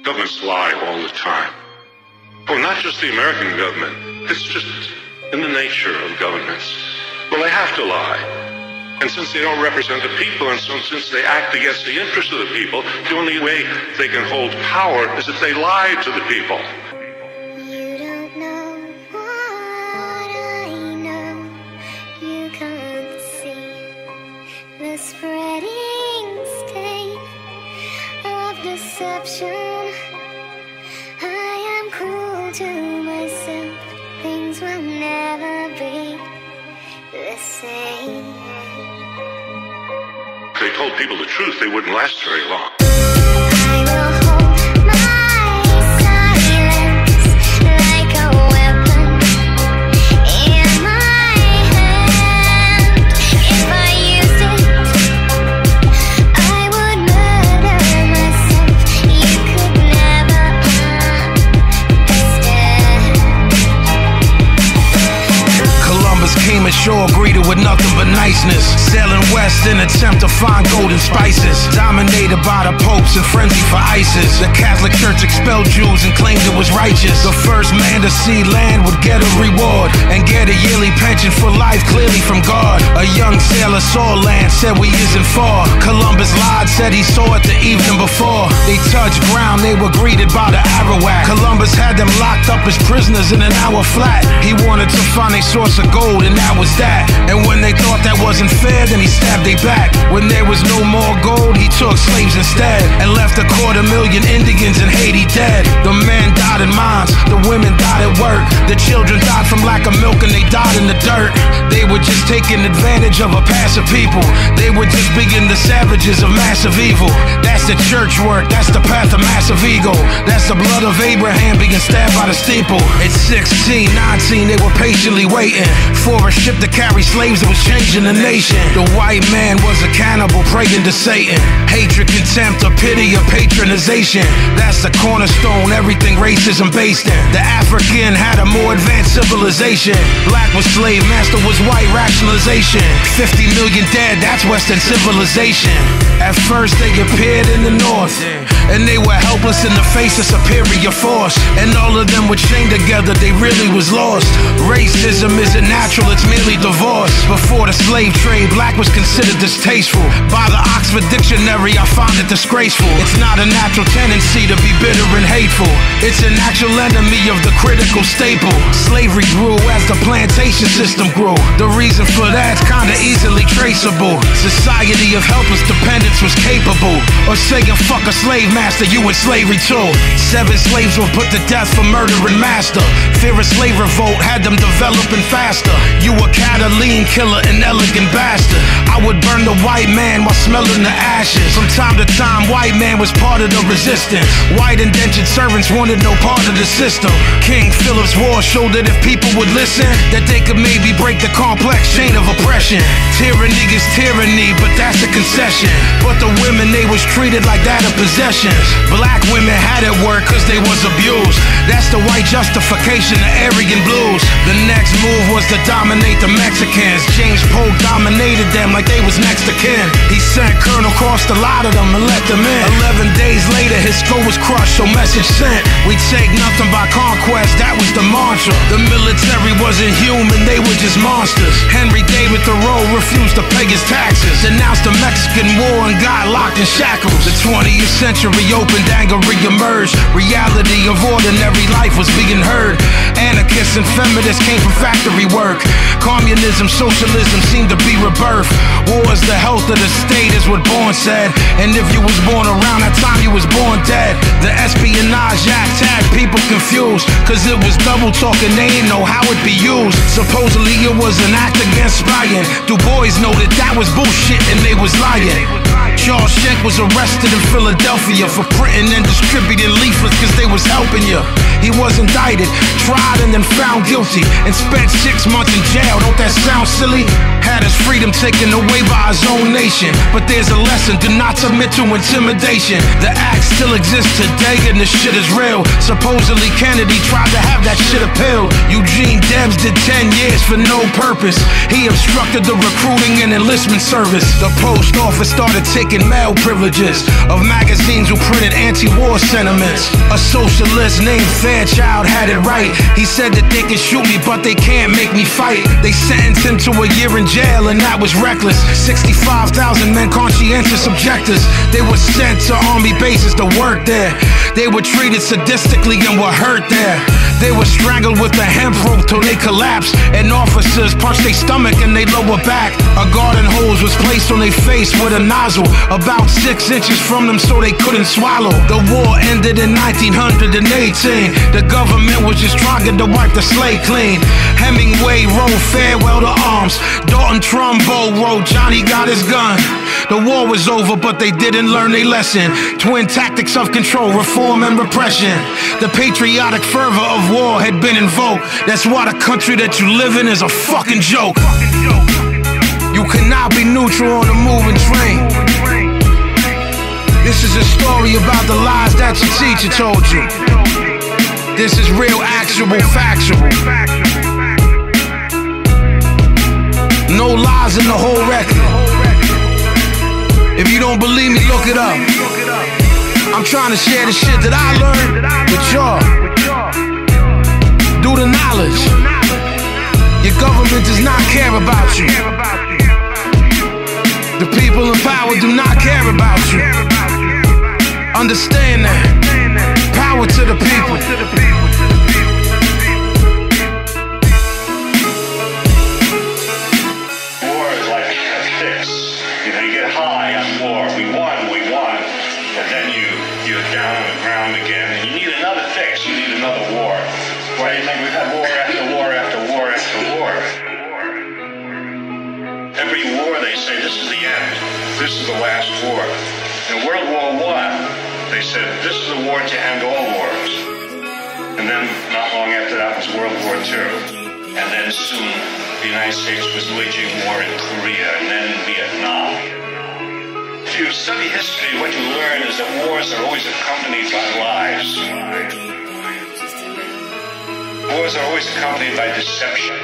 Governments lie all the time. Oh, not just the American government. It's just in the nature of governments. Well, they have to lie. And since they don't represent the people, and so since they act against the interests of the people, the only way they can hold power is if they lie to the people. You don't know what I know. You can't see the spreading stain of deception. I am cruel to myself. Things will never be the same. If they told people the truth, they wouldn't last very long. I will hold my silence like a weapon in my hand. If I used it, I would murder myself. You could never understand. Columbus came ashore greeted with nothing but niceness, sailing west in attempt to find golden spices. Dominated by the popes and frenzy for ISIS. The Catholic Church expelled Jews and claimed it was righteous. The first man to see land would get a reward and get a yearly pension for life, clearly from God. A young sailor saw land, said we isn't far. Columbus lied, said he saw it the evening before. They touched ground, they were greeted by the Arawak. Columbus had them locked up as prisoners in an hour flat. He wanted to find a source of gold, and that was that. And when they thought that wasn't fair, then he stabbed they back. When there was no more gold, he took slaves instead and left 250,000 Indians in Haiti dead. The men died in mines, the women died at work, the children died from lack of milk and they died in the dirt. They were just taking advantage of a passive people. They were just being the savages of massive evil. That's the church work, that's the path of massive ego. That's the blood of Abraham being stabbed by the steeple. At 16, 19, they were patiently waiting for a ship to carry slaves that was changing the nation. The white man was a cannibal praying to Satan. Hatred, contempt, or pity, or patronization. That's the cornerstone everything racism based in. The African had a more advanced civilization. Black was slave, master was white, rationalization. 50 million dead, that's Western civilization. At first they appeared in the north, and they were helpless in the face of superior force. And all of them were chained together, they really was lost. Racism isn't natural, it's merely divorce. Before the slave trade, black was considered distasteful. By the Oxford Dictionary, I found it disgraceful. It's not a natural tendency to be bitter and hateful. It's an actual enemy of the critical staple. Slavery grew as the plantation system grew. The reason for that's kinda easily traceable. Society of helpless dependence was capable of saying fuck a slave master, you in slavery too. 7 slaves were put to death for murdering master. Fear of slave revolt had them developing faster. You a Catalan killer, an elegant bastard. I would burn the white man while smelling the ashes. From time to time, white man was part of the resistance. White indentured servants wanted no part of the system. King Philip's War showed that if people would listen, that they could maybe break the complex chain of oppression. Tyranny is tyranny, but that's a concession. But the women, they was treated like that of possessions. Black women had it work cause they was abused. That's the white justification of Aryan blues. The next move was to dominate the Mexicans. James Polk dominated them like they was next to kin. He sent Colonel Cross to lie to them and let them in. 11 days later his skull was crushed, so message sent. We take nothing by conquest, that was the mantra. The military wasn't human, they were just monsters. Henry David Thoreau refused to pay his taxes, denounced the Mexican War and got locked in shackles. The 20th century opened, anger re-emerged. Reality of ordinary life was being heard. Anarchists and feminists came from factory work. Communism, socialism seemed to be rebirth. War is the health of the state is what Bourne said. And if you was born around that time, you was born dead. The Espionage Act had people confused, cause it was double talking, they didn't know how it be used. Supposedly it was an act against spying. Du Bois noted that was bullshit and they was lying. Charles Schenck was arrested in Philadelphia for printing and distributing leaflets cause they was helping you. He was indicted, tried and then found guilty, and spent 6 months in jail. Don't that sound silly? Had his freedom taken away by his own nation. But there's a lesson, do not submit to intimidation. The act still exists today and the shit is real. Supposedly Kennedy tried to have that shit appealed. Eugene Debs did 10 years for no purpose. He obstructed the recruiting and enlistment service. The post office started taking mail privileges of magazines who printed anti-war sentiments. A socialist named Fairchild had it right. He said that they can shoot me but they can't make me fight. They sentenced him to a year in jail and that was reckless. 65,000 men, conscientious objectors. They were sent to army bases to work there. They were treated sadistically and were hurt there. They were strangled with a hemp rope till they collapsed, and officers punched their stomach and their lower back. A garden hose was placed on their face with a nozzle about 6 inches from them so they couldn't swallow. The war ended in 1918. The government was just trying to wipe the slate clean. Hemingway wrote Farewell to Arms. Dalton Trumbo wrote Johnny Got His Gun. The war was over, but they didn't learn their lesson. Twin tactics of control, reform and repression. The patriotic fervor of war had been invoked. That's why the country that you live in is a fucking joke. You cannot be neutral on a moving train. This is a story about the lies that your teacher told you. This is real, actual, factual. No lies in the whole record. If you don't believe me, look it up. I'm trying to share the shit that I learned with y'all. Do the knowledge. Your government does not care about you. The people in power do not care about you. Understand that. Power to the people. War is like a fix. You know, you get high on war. We won. And then you're down on the ground again. And you need another fix. You need another war. Why do you think we've had war after war after war after war? Every war they say, this is the end. This is the last war. In World War I, they said, this is the war to end all wars. And then not long after that was World War II. And then soon the United States was waging war in Korea and then in Vietnam. If you study history, what you learn is that wars are always accompanied by lies. Wars are always accompanied by deception.